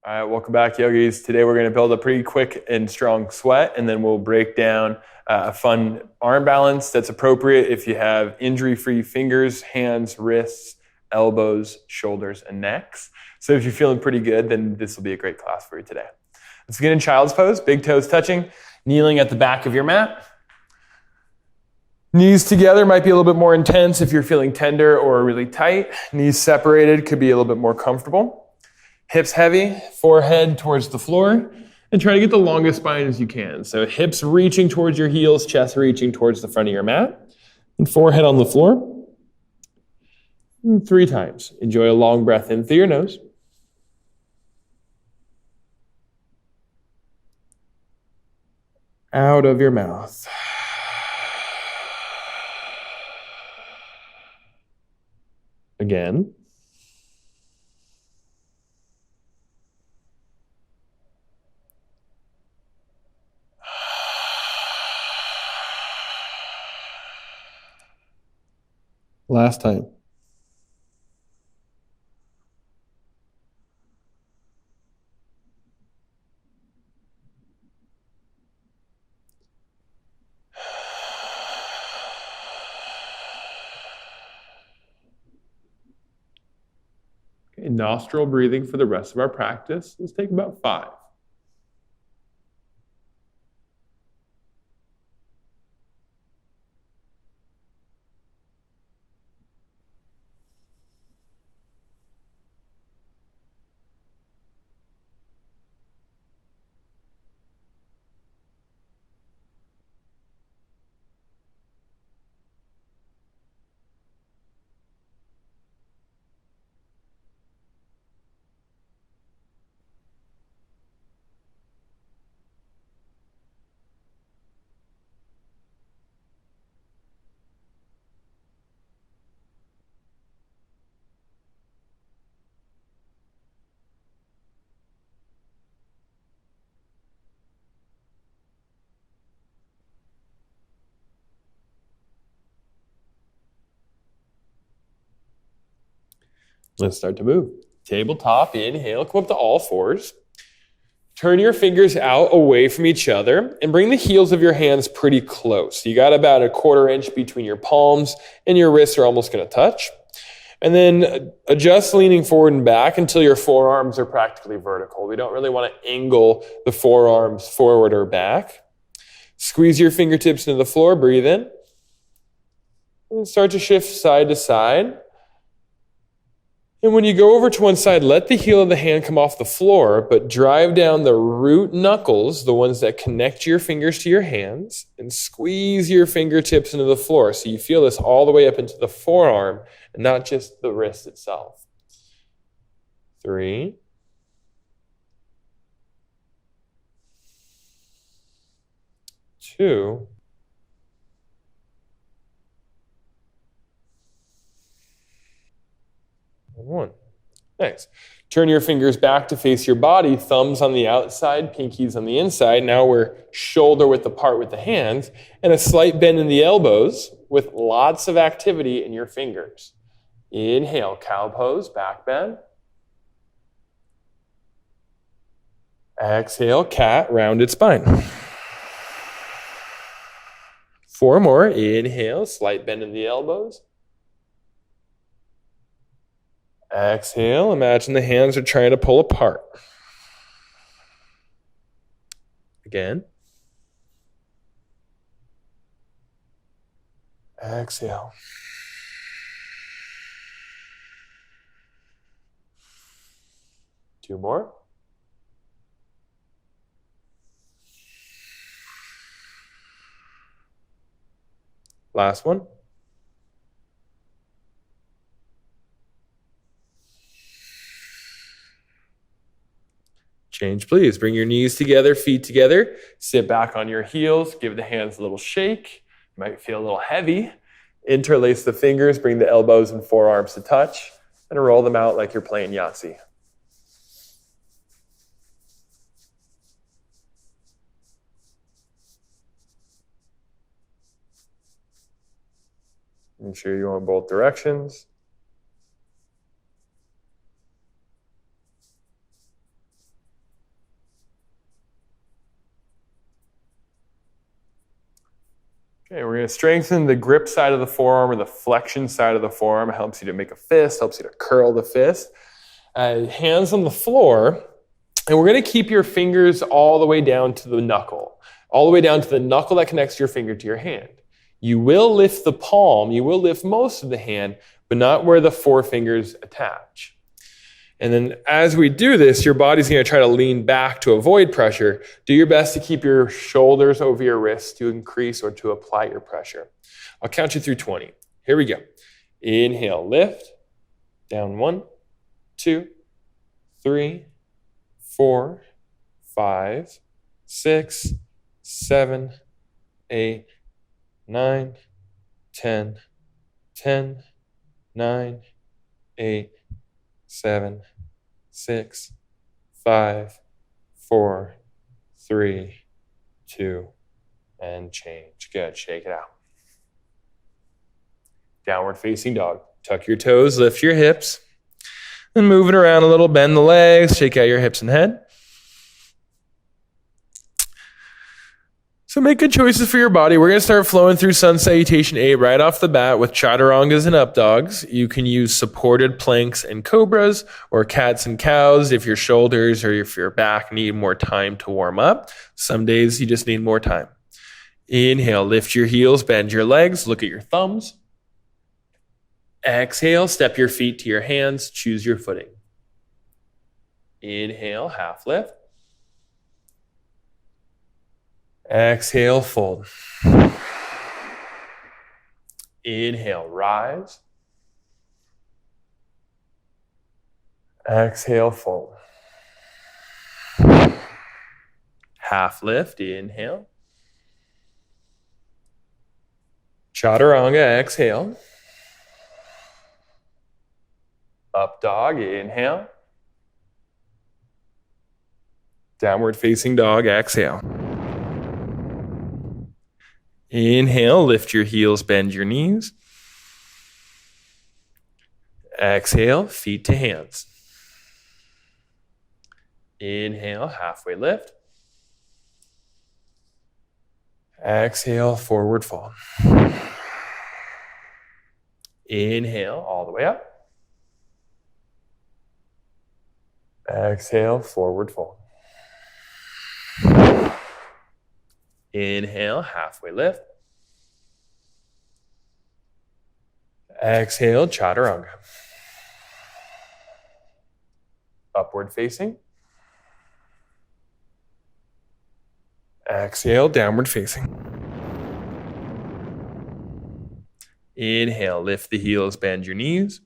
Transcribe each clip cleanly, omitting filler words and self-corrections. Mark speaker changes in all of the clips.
Speaker 1: All right, welcome back, yogis. Today we're going to build a pretty quick and strong sweat, and then we'll break down a fun arm balance that's appropriate if you have injury-free fingers, hands, wrists, elbows, shoulders, and necks. So if you're feeling pretty good, then this will be a great class for you today. Let's get in child's pose, big toes touching, kneeling at the back of your mat. Knees together might be a little bit more intense if you're feeling tender or really tight. Knees separated could be a little bit more comfortable. Hips heavy, forehead towards the floor, and try to get the longest spine as you can. So hips reaching towards your heels, chest reaching towards the front of your mat, and forehead on the floor. And 3 times. Enjoy a long breath in through your nose. Out of your mouth. Again. Last time. Okay, nostril breathing for the rest of our practice. Let's take about 5. Let's start to move. Tabletop, inhale, come up to all fours. Turn your fingers out away from each other and bring the heels of your hands pretty close. You got about a 1/4 inch between your palms and your wrists are almost going to touch. And then adjust leaning forward and back until your forearms are practically vertical. We don't really want to angle the forearms forward or back. Squeeze your fingertips into the floor, breathe in. And start to shift side to side. And when you go over to one side, let the heel of the hand come off the floor, but drive down the root knuckles, the ones that connect your fingers to your hands, and squeeze your fingertips into the floor so you feel this all the way up into the forearm and not just the wrist itself. 3. 2. 1. Nice. Turn your fingers back to face your body, thumbs on the outside, pinkies on the inside. Now we're shoulder width apart with the hands, and a slight bend in the elbows with lots of activity in your fingers. Inhale, cow pose, back bend. Exhale, cat, rounded spine. 4 more. Inhale, slight bend in the elbows. Exhale, imagine the hands are trying to pull apart. Again. Exhale. Two more. Last one. Change, please. Bring your knees together, feet together. Sit back on your heels. Give the hands a little shake. You might feel a little heavy. Interlace the fingers. Bring the elbows and forearms to touch. And roll them out like you're playing Yahtzee. Make sure you're going both directions. Okay, we're going to strengthen the grip side of the forearm or the flexion side of the forearm. It helps you to make a fist, helps you to curl the fist. Hands on the floor, and we're going to keep your fingers all the way down to the knuckle, all the way down to the knuckle that connects your finger to your hand. You will lift the palm, you will lift most of the hand, but not where the forefingers attach. And then as we do this, your body's going to try to lean back to avoid pressure. Do your best to keep your shoulders over your wrists to increase or to apply your pressure. I'll count you through 20. Here we go. Inhale, lift. Down 1, 2, 3, 4, 5, 6, 7, 8, 9, 10, 10, 9, 8, 7, 6, 5, 4, 3, 2, and change. Good. Shake it out. Downward facing dog. Tuck your toes, lift your hips. Then move it around a little, bend the legs, shake out your hips and head. So make good choices for your body. We're going to start flowing through Sun Salutation A right off the bat with Chaturangas and Up Dogs. You can use supported planks and cobras or cats and cows if your shoulders or if your back need more time to warm up. Some days you just need more time. Inhale, lift your heels, bend your legs, look at your thumbs. Exhale, step your feet to your hands, choose your footing. Inhale, half lift. Exhale, fold. Inhale, rise. Exhale, fold. Half lift, inhale. Chaturanga, exhale. Up dog, inhale. Downward facing dog, exhale. Inhale, lift your heels, bend your knees. Exhale, feet to hands. Inhale, halfway lift. Exhale, forward fold. Inhale, all the way up. Exhale, forward fold. Inhale, halfway lift. Exhale, chaturanga. Upward facing. Exhale, downward facing. Inhale, lift the heels, bend your knees.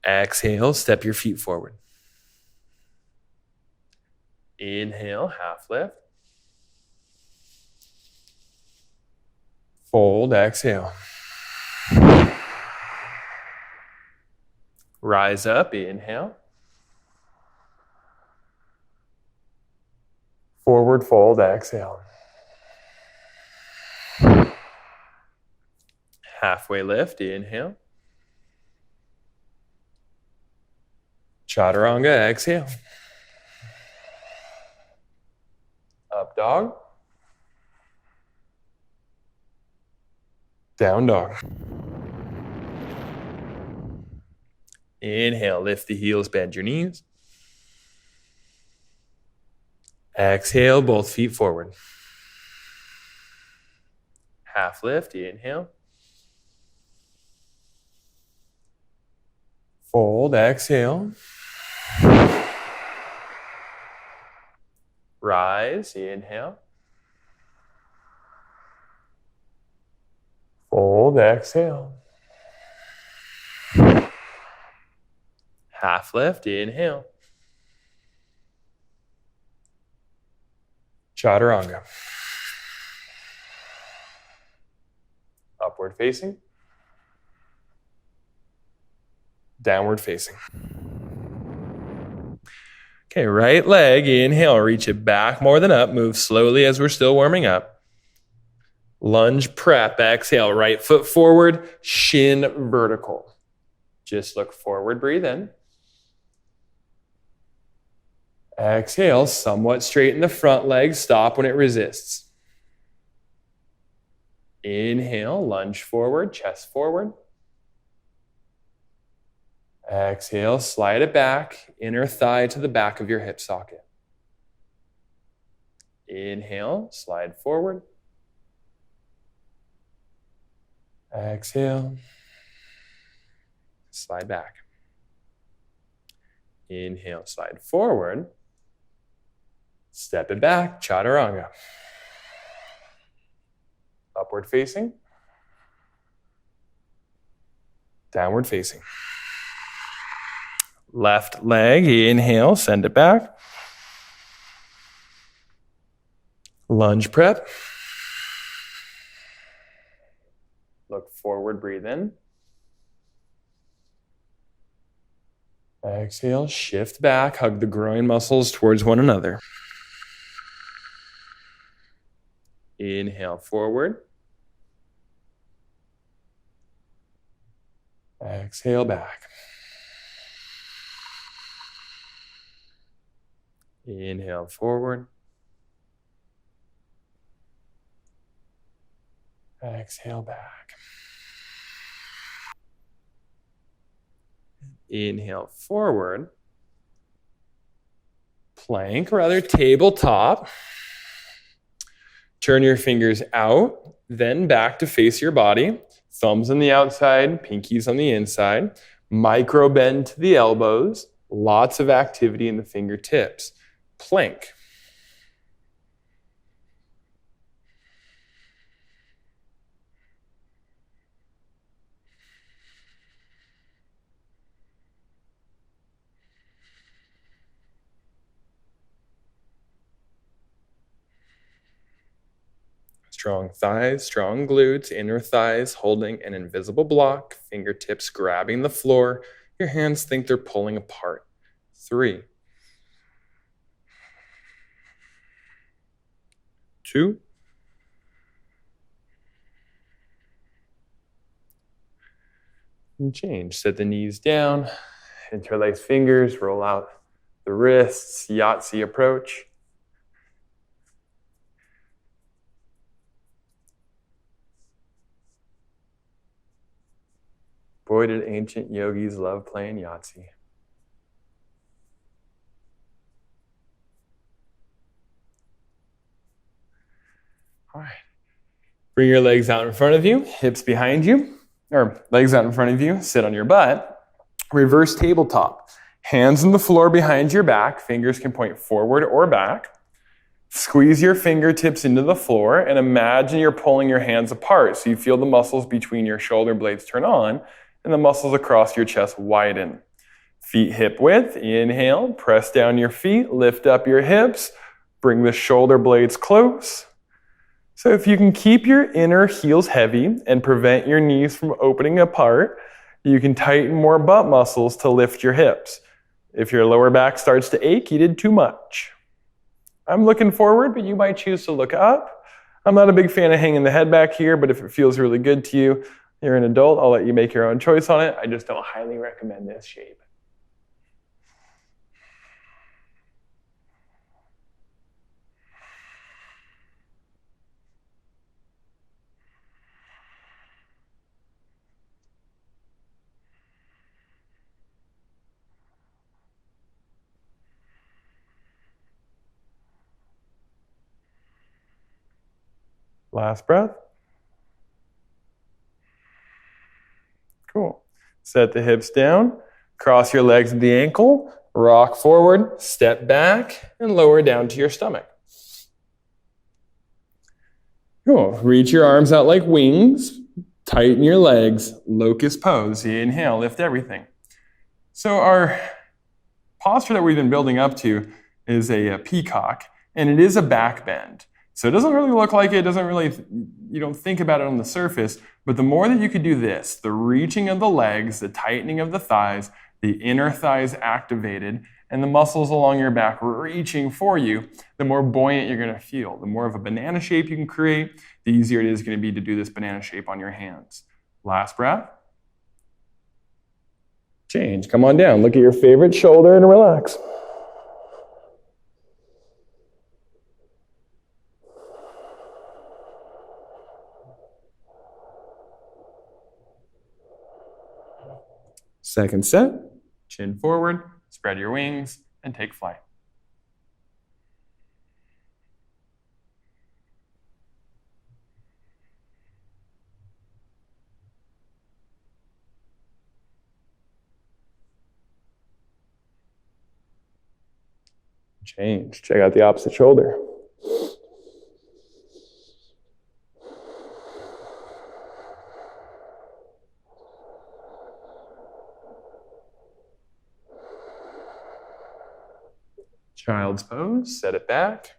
Speaker 1: Exhale, step your feet forward. Inhale, half lift. Fold, exhale. Rise up, inhale. Forward fold, exhale. Halfway lift, inhale. Chaturanga, exhale. Up dog. Down dog. Inhale, lift the heels, bend your knees. Exhale, both feet forward. Half lift, inhale. Fold, exhale. Rise, inhale. Fold, exhale. Half lift, inhale. Chaturanga. Upward facing. Downward facing. Okay, right leg, inhale, reach it back more than up. Move slowly as we're still warming up. Lunge prep, exhale, right foot forward, shin vertical. Just look forward, breathe in. Exhale, somewhat straighten the front leg, stop when it resists. Inhale, lunge forward, chest forward. Exhale, slide it back, inner thigh to the back of your hip socket. Inhale, slide forward. Exhale, slide back. Inhale, slide forward. Step it back, chaturanga. Upward facing. Downward facing. Left leg, inhale, send it back. Lunge prep. Look forward, breathe in. Exhale, shift back, hug the groin muscles towards one another. Inhale, forward. Exhale, back. Inhale, forward. Exhale, back. Inhale, forward. Plank, or rather tabletop. Turn your fingers out, then back to face your body. Thumbs on the outside, pinkies on the inside. Micro bend to the elbows. Lots of activity in the fingertips. Plank. Strong thighs, strong glutes, inner thighs holding an invisible block, fingertips grabbing the floor. Your hands think they're pulling apart. 3, 2, and change. Set the knees down, interlace fingers, roll out the wrists, Yahtzee approach. Boy, did ancient yogis love playing Yahtzee. All right. Bring your legs out in front of you, hips behind you, or legs out in front of you, sit on your butt. Reverse tabletop. Hands on the floor behind your back, fingers can point forward or back. Squeeze your fingertips into the floor and imagine you're pulling your hands apart so you feel the muscles between your shoulder blades turn on and the muscles across your chest widen. Feet hip width, inhale, press down your feet, lift up your hips, bring the shoulder blades close. So if you can keep your inner heels heavy and prevent your knees from opening apart, you can tighten more butt muscles to lift your hips. If your lower back starts to ache, you did too much. I'm looking forward, but you might choose to look up. I'm not a big fan of hanging the head back here, but if it feels really good to you, you're an adult, I'll let you make your own choice on it. I just don't highly recommend this shape. Last breath. Cool. Set the hips down, cross your legs at the ankle, rock forward, step back, and lower down to your stomach. Cool. Reach your arms out like wings, tighten your legs, locust pose. Inhale, lift everything. So our posture that we've been building up to is a peacock, and it is a back bend. So it doesn't really look like it, you don't think about it on the surface, but the more that you could do this, the reaching of the legs, the tightening of the thighs, the inner thighs activated, and the muscles along your back reaching for you, the more buoyant you're gonna feel. The more of a banana shape you can create, the easier it is gonna be to do this banana shape on your hands. Last breath. Change, come on down. Look at your favorite shoulder and relax. Second set, chin forward, spread your wings, and take flight. Change. Check out the opposite shoulder. Child's pose, set it back.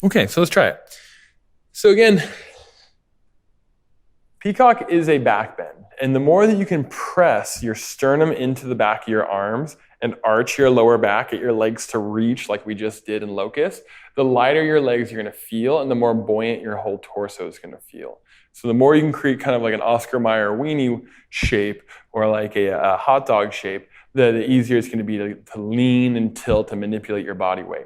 Speaker 1: Okay, so let's try it. So again, Peacock is a back bend. And the more that you can press your sternum into the back of your arms and arch your lower back, get your legs to reach like we just did in Locust, the lighter your legs you're going to feel and the more buoyant your whole torso is going to feel. So the more you can create kind of like an Oscar Mayer weenie shape or like a hot dog shape, the easier it's going to be to lean and tilt and manipulate your body weight.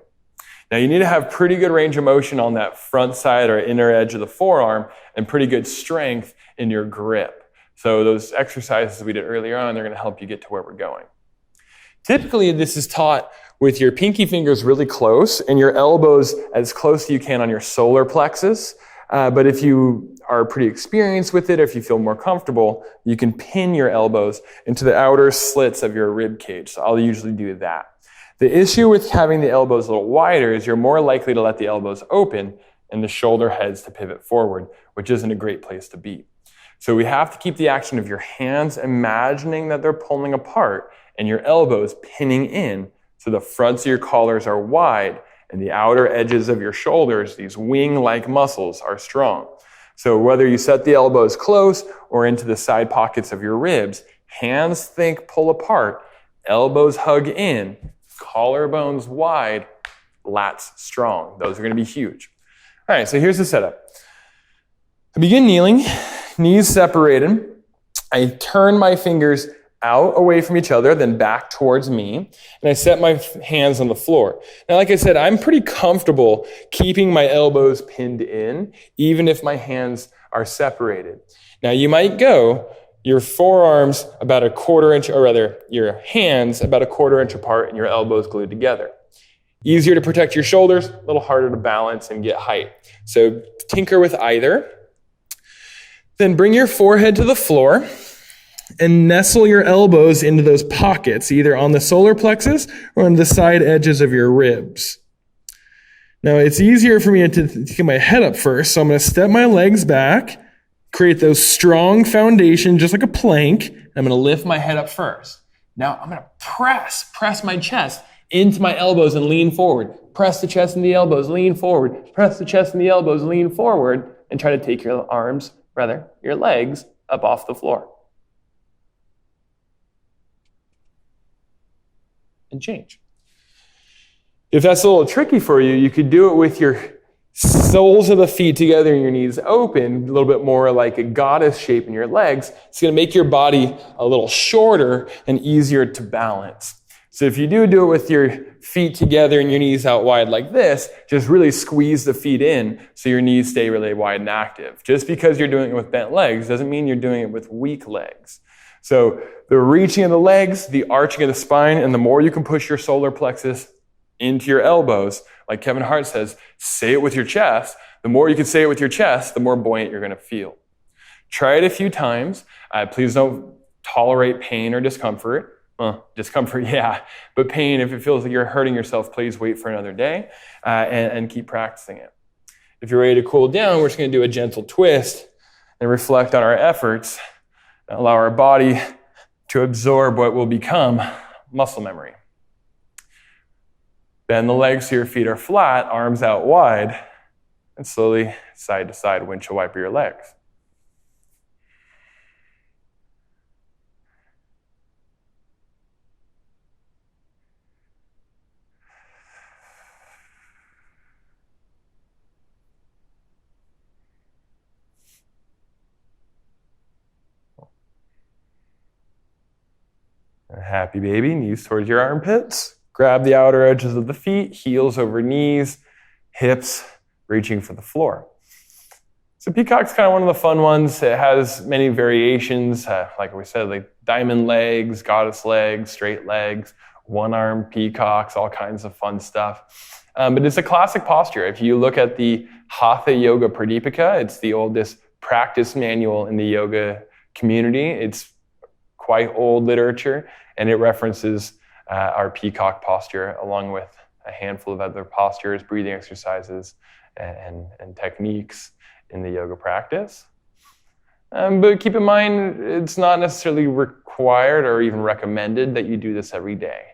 Speaker 1: Now you need to have pretty good range of motion on that front side or inner edge of the forearm and pretty good strength in your grip. So those exercises we did earlier on, they're going to help you get to where we're going. Typically, this is taught with your pinky fingers really close and your elbows as close as you can on your solar plexus. But if you are pretty experienced with it, or if you feel more comfortable, you can pin your elbows into the outer slits of your rib cage. So I'll usually do that. The issue with having the elbows a little wider is you're more likely to let the elbows open and the shoulder heads to pivot forward, which isn't a great place to be. So we have to keep the action of your hands imagining that they're pulling apart and your elbows pinning in so the fronts of your collars are wide and the outer edges of your shoulders, these wing-like muscles, are strong. So whether you set the elbows close or into the side pockets of your ribs, hands think pull apart, elbows hug in, collarbones wide, lats strong. Those are going to be huge. All right, so here's the setup. I begin kneeling, knees separated. I turn my fingers out away from each other, then back towards me, and I set my hands on the floor. Now, like I said, I'm pretty comfortable keeping my elbows pinned in, even if my hands are separated. Now, you might go your forearms about a quarter inch, or rather, your hands about a quarter inch apart and your elbows glued together. Easier to protect your shoulders, a little harder to balance and get height. So tinker with either. Then bring your forehead to the floor and nestle your elbows into those pockets, either on the solar plexus or on the side edges of your ribs. Now, it's easier for me to get my head up first, so I'm going to step my legs back, create those strong foundation, just like a plank. I'm going to lift my head up first. Now, I'm going to press my chest into my elbows and lean forward. Press the chest and the elbows, lean forward. Press the chest and the elbows, lean forward, and try to take your your legs up off the floor. And change. If that's a little tricky for you, you could do it with your soles of the feet together and your knees open, a little bit more like a goddess shape in your legs. It's going to make your body a little shorter and easier to balance. So if you do it with your feet together and your knees out wide like this, just really squeeze the feet in so your knees stay really wide and active. Just because you're doing it with bent legs doesn't mean you're doing it with weak legs. So the reaching of the legs, the arching of the spine, and the more you can push your solar plexus into your elbows, like Kevin Hart says, say it with your chest. The more you can say it with your chest, the more buoyant you're going to feel. Try it a few times. Please don't tolerate pain or discomfort. Discomfort, yeah, but pain, if it feels like you're hurting yourself, please wait for another day and keep practicing it. If you're ready to cool down, we're just going to do a gentle twist and reflect on our efforts and allow our body to absorb what will become muscle memory. Bend the legs so your feet are flat, arms out wide, and slowly side to side windshield wiper your legs. Happy baby, knees towards your armpits. Grab the outer edges of the feet, heels over knees, hips reaching for the floor. So Peacock's kind of one of the fun ones. It has many variations, like we said, like diamond legs, goddess legs, straight legs, one-arm peacocks, all kinds of fun stuff. But it's a classic posture. If you look at the Hatha Yoga Pradipika, it's the oldest practice manual in the yoga community. It's quite old literature, and it references our peacock posture along with a handful of other postures, breathing exercises, and techniques in the yoga practice. But keep in mind, it's not necessarily required or even recommended that you do this every day.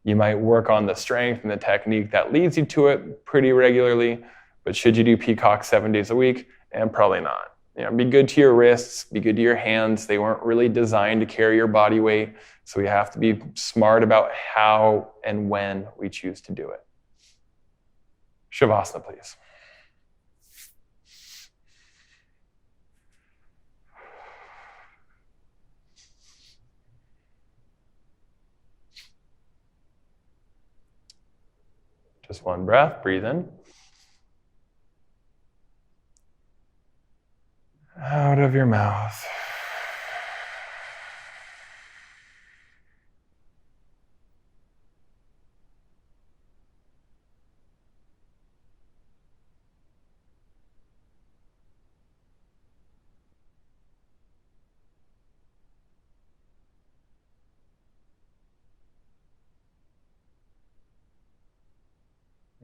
Speaker 1: You might work on the strength and the technique that leads you to it pretty regularly, but should you do peacock 7 days a week? And probably not. Be good to your wrists, be good to your hands. They weren't really designed to carry your body weight, so we have to be smart about how and when we choose to do it. Shavasana, please. Just one breath, breathe in. Out of your mouth.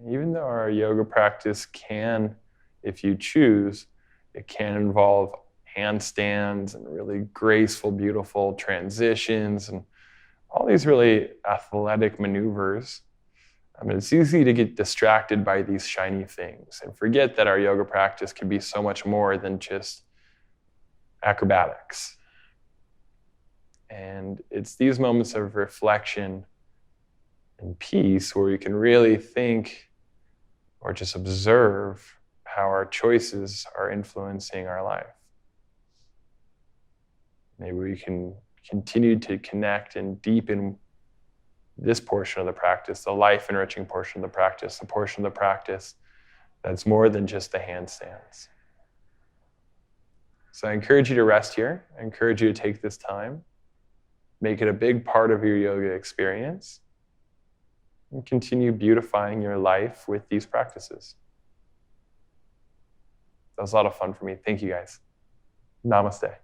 Speaker 1: Even though our yoga practice can, if you choose, it can involve handstands and really graceful, beautiful transitions and all these really athletic maneuvers. It's easy to get distracted by these shiny things and forget that our yoga practice can be so much more than just acrobatics. And it's these moments of reflection and peace where we can really think or just observe how our choices are influencing our life. Maybe we can continue to connect and deepen this portion of the practice, the life-enriching portion of the practice, the portion of the practice that's more than just the handstands. So I encourage you to rest here. I encourage you to take this time, make it a big part of your yoga experience, and continue beautifying your life with these practices. That was a lot of fun for me. Thank you guys. Namaste.